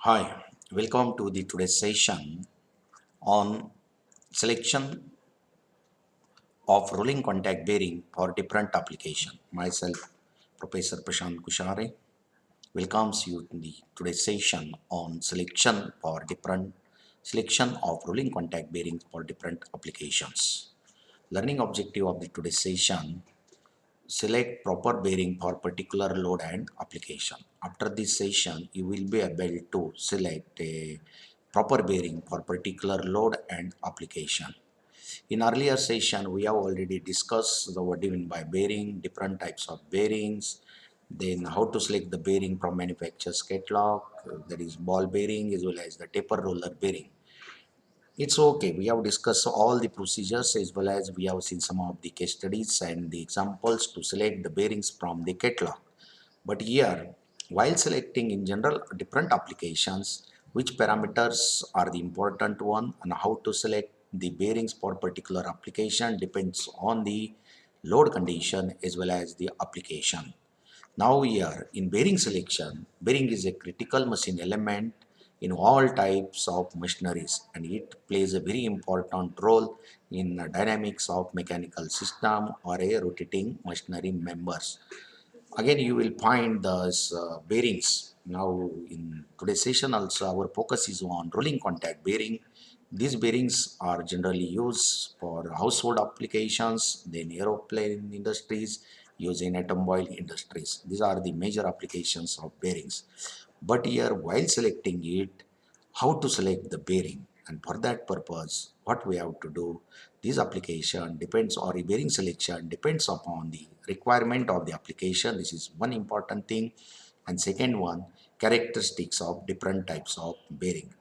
Hi, welcome to the today's session on selection of rolling contact bearing for different application. Myself, Professor Prashant Kushare, welcomes you to the today's session on selection of rolling contact bearings for different applications. Learning objective of the today's session: select proper bearing for particular load and application. After this session, you will be able to select a proper bearing for particular load and application. In earlier session, we have already discussed the what do you mean by bearing, different types of bearings, then how to select the bearing from manufacturer's catalog, that is ball bearing as well as the taper roller bearing. It's okay. We have discussed all the procedures as well as we have seen some of the case studies and the examples to select the bearings from the catalog. But here, while selecting in general different applications, which parameters are the important one and how to select the bearings for particular application depends on the load condition as well as the application. Now here in bearing selection, bearing is a critical machine element in all types of machineries and it plays a very important role in the dynamics of mechanical system or a rotating machinery members. Again, you will find those bearings. Now in today's session also our focus is on rolling contact bearing. These bearings are generally used for household applications, then aeroplane industries, used in automobile industries. These are the major applications of bearings. But here, while selecting it, how to select the bearing, and for that purpose, what we have to do, this application depends, or a bearing selection depends upon the requirement of the application. This is one important thing. And second one, characteristics of different types of bearing.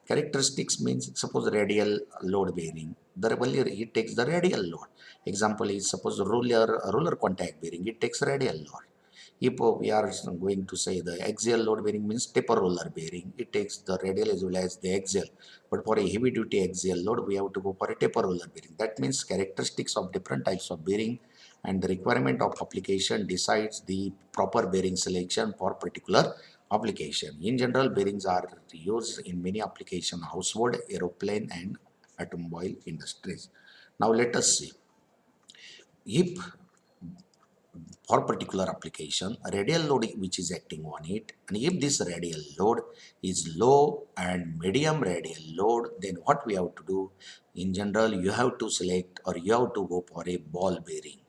Characteristics means suppose radial load bearing. The value it takes the radial load. Example is suppose roller contact bearing. It takes radial load. If we are going to say the axial load bearing means taper roller bearing, it takes the radial as well as the axial. But for a heavy duty axial load, we have to go for a taper roller bearing. That means characteristics of different types of bearing and the requirement of application decides the proper bearing selection for particular application. In general, bearings are used in many applications, household, aeroplane and automobile industries. Now let us see if for particular application a radial load which is acting on it, and if this radial load is low and medium radial load, then what we have to do, in general you have to select or you have to go for a ball bearing.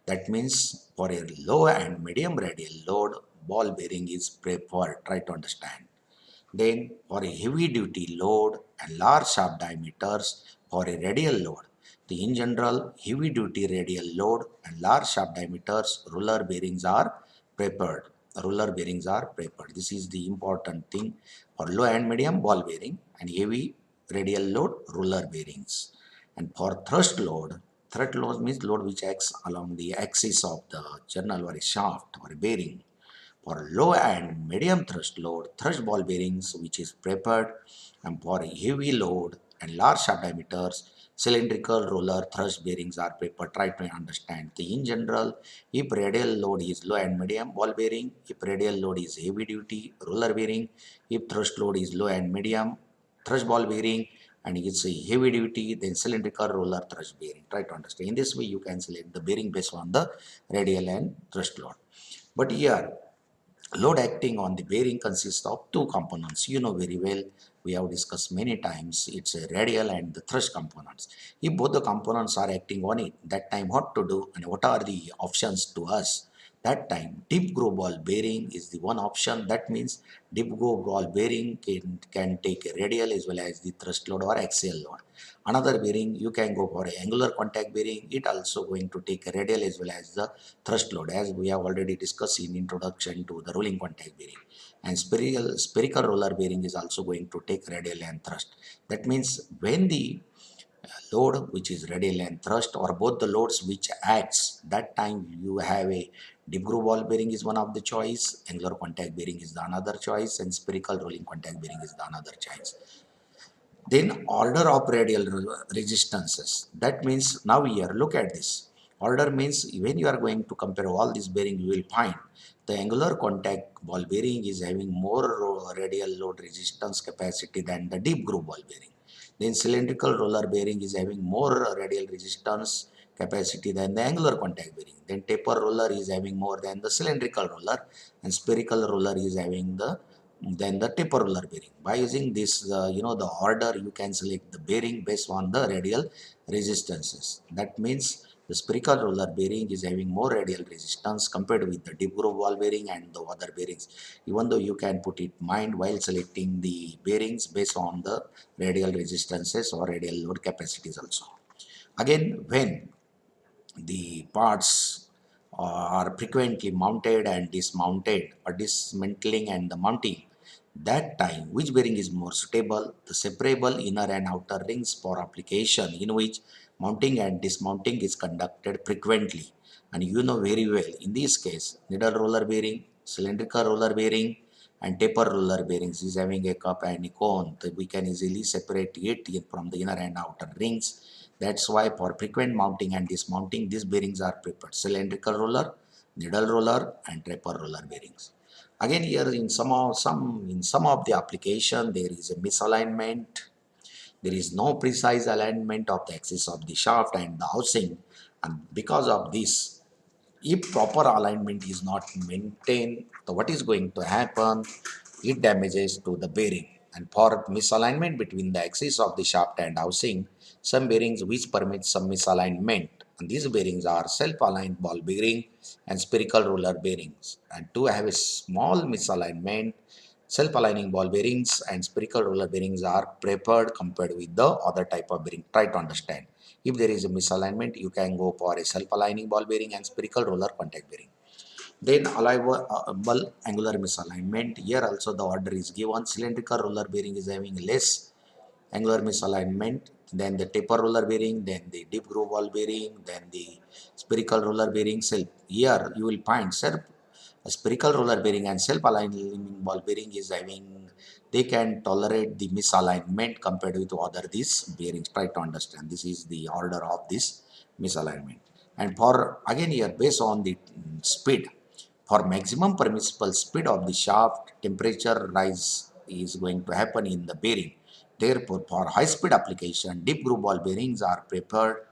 That means for a low and medium radial load, ball bearing is preferred. Try to understand. Then for a heavy duty load and large shaft diameters, for a radial load, in general heavy duty radial load and large shaft diameters, roller bearings are preferred. Roller bearings are preferred. This is the important thing for low and medium ball bearing and heavy radial load roller bearings. And for thrust load means load which acts along the axis of the journal or a shaft or a bearing. For low and medium thrust load, thrust ball bearings which is preferred, and for heavy load and large shaft diameters, cylindrical roller thrust bearings are preferred. Try to understand. In general, if radial load is low and medium ball bearing, if radial load is heavy duty roller bearing, if thrust load is low and medium thrust ball bearing, and it's a heavy duty, then cylindrical roller thrust bearing. Try to understand. In this way, you can select the bearing based on the radial and thrust load. But here, load acting on the bearing consists of two components. You know very well, we have discussed many times, it's a radial and the thrust components. If both the components are acting on it, that time what to do and what are the options to us? That time, deep groove ball bearing is the one option. That means deep groove ball bearing can take a radial as well as the thrust load or axial load. Another bearing, you can go for a angular contact bearing. It also going to take a radial as well as the thrust load, as we have already discussed in introduction to the rolling contact bearing. And spherical roller bearing is also going to take radial and thrust. That means when the load which is radial and thrust or both the loads which acts, that time you have a deep groove ball bearing is one of the choice, angular contact bearing is the another choice, and spherical rolling contact bearing is the another choice. Then order of radial resistances. That means now here look at this. Order means when you are going to compare all these bearing, you will find The angular contact ball bearing is having more radial load resistance capacity than the deep groove ball bearing. Then cylindrical roller bearing is having more radial resistance capacity than the angular contact bearing. Then taper roller is having more than the cylindrical roller, and spherical roller is having the than the taper roller bearing. By using this, the order, you can select the bearing based on the radial resistances. That means the spherical roller bearing is having more radial resistance compared with the deep groove ball bearing and the other bearings. Even though you can put it mind while selecting the bearings based on the radial resistances or radial load capacities also. Again, when the parts are frequently mounted and dismounted, or dismantling and the mounting, that time which bearing is more suitable? The separable inner and outer rings for application in which mounting and dismounting is conducted frequently. And you know very well, in this case, needle roller bearing, cylindrical roller bearing and taper roller bearings is having a cup and a cone, that we can easily separate it from the inner and outer rings. That's why for frequent mounting and dismounting, these bearings are preferred: cylindrical roller, needle roller and taper roller bearings. Again, here in some of the application, there is a misalignment. There is no precise alignment of the axis of the shaft and the housing, and because of this, if proper alignment is not maintained, so what is going to happen? It damages to the bearing. And for misalignment between the axis of the shaft and housing, some bearings which permit some misalignment. And these bearings are self-aligned ball bearing and spherical roller bearings. And to have a small misalignment, self-aligning ball bearings and spherical roller bearings are preferred compared with the other type of bearing. Try to understand. If there is a misalignment, you can go for a self-aligning ball bearing and spherical roller contact bearing. Then allowable angular misalignment. Here also the order is given. Cylindrical roller bearing is having less angular misalignment than the taper roller bearing, then the deep groove ball bearing, then the spherical roller bearing. Self. Here you will find a spherical roller bearing and self-aligning ball bearing is having, they can tolerate the misalignment compared with other these bearings. Try to understand. This is the order of this misalignment. And for again here based on the speed, for maximum permissible speed of the shaft, temperature rise is going to happen in the bearing. Therefore, for high speed application, deep groove ball bearings are preferred.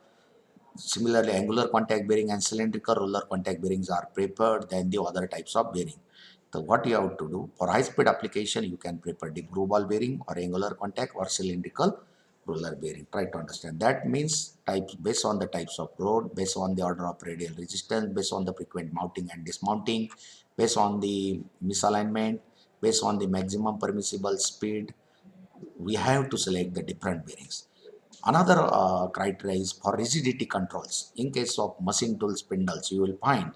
Similarly, angular contact bearing and cylindrical roller contact bearings are preferred than the other types of bearing. So what you have to do, for high speed application, you can prefer deep groove ball bearing or angular contact or cylindrical roller bearing. Try to understand. That means types based on the types of road, based on the order of radial resistance, based on the frequent mounting and dismounting, based on the misalignment, based on the maximum permissible speed, we have to select the different bearings. Another criteria is for rigidity controls. In case of machine tool spindles, you will find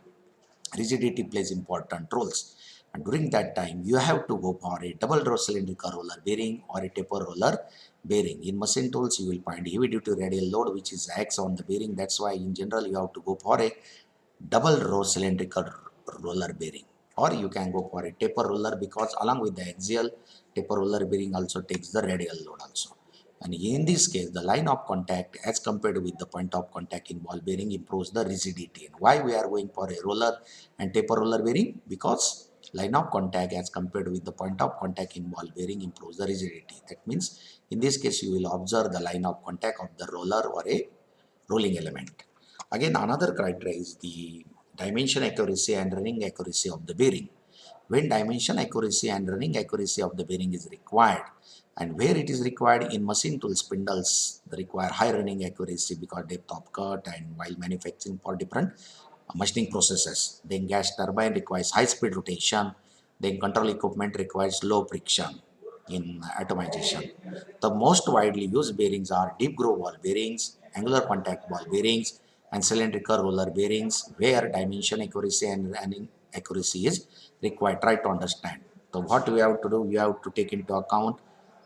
rigidity plays important roles. And during that time, you have to go for a double row cylindrical roller bearing or a taper roller bearing. In machine tools, you will find heavy duty radial load which is acts on the bearing. That's why in general, you have to go for a double row cylindrical roller bearing, or you can go for a taper roller, because along with the axial, taper roller bearing also takes the radial load also. And in this case, the line of contact as compared with the point of contact in ball bearing improves the rigidity. And why we are going for a roller and taper roller bearing? Because line of contact as compared with the point of contact in ball bearing improves the rigidity. That means in this case you will observe the line of contact of the roller or a rolling element. Again, another criteria is the dimension accuracy and running accuracy of the bearing. When dimension accuracy and running accuracy of the bearing is required, and where it is required in machine tool spindles, they require high running accuracy because depth of cut and while manufacturing for different machining processes. Then gas turbine requires high speed rotation. Then control equipment requires low friction in atomization. The most widely used bearings are deep groove ball bearings, angular contact ball bearings, and cylindrical roller bearings, where dimension accuracy and running accuracy is required. Try to understand. So what we have to do, we have to take into account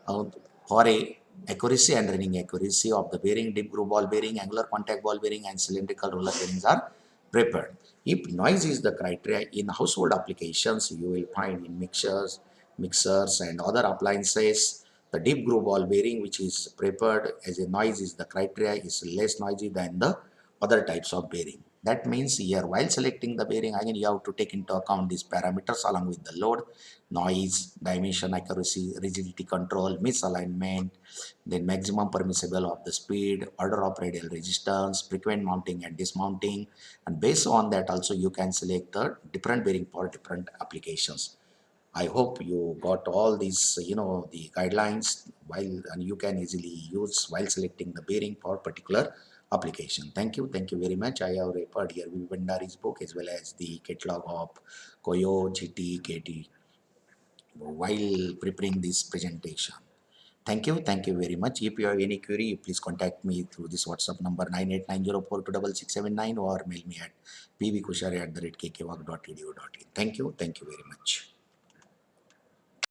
uh, for a accuracy and running accuracy of the bearing, deep groove ball bearing, angular contact ball bearing, and cylindrical roller bearings are prepared. If noise is the criteria in household applications, you will find in mixers and other appliances, the deep groove ball bearing which is prepared as a noise is the criteria is less noisy than the other types of bearing. That means here, while selecting the bearing, again you have to take into account these parameters along with the load, noise, dimension accuracy, rigidity control, misalignment, then maximum permissible of the speed, order of radial resistance, frequent mounting and dismounting, and based on that also you can select the different bearing for different applications. I hope you got all these, the guidelines while, and you can easily use while selecting the bearing for particular application. Thank you very much. I have referred here Vivendari's book as well as the catalog of Koyo, GT, KT while preparing this presentation. Thank you very much. If you have any query, please contact me through this WhatsApp number 9890426679 or mail me at pvkushari@kkwork.edu.in. Thank you very much.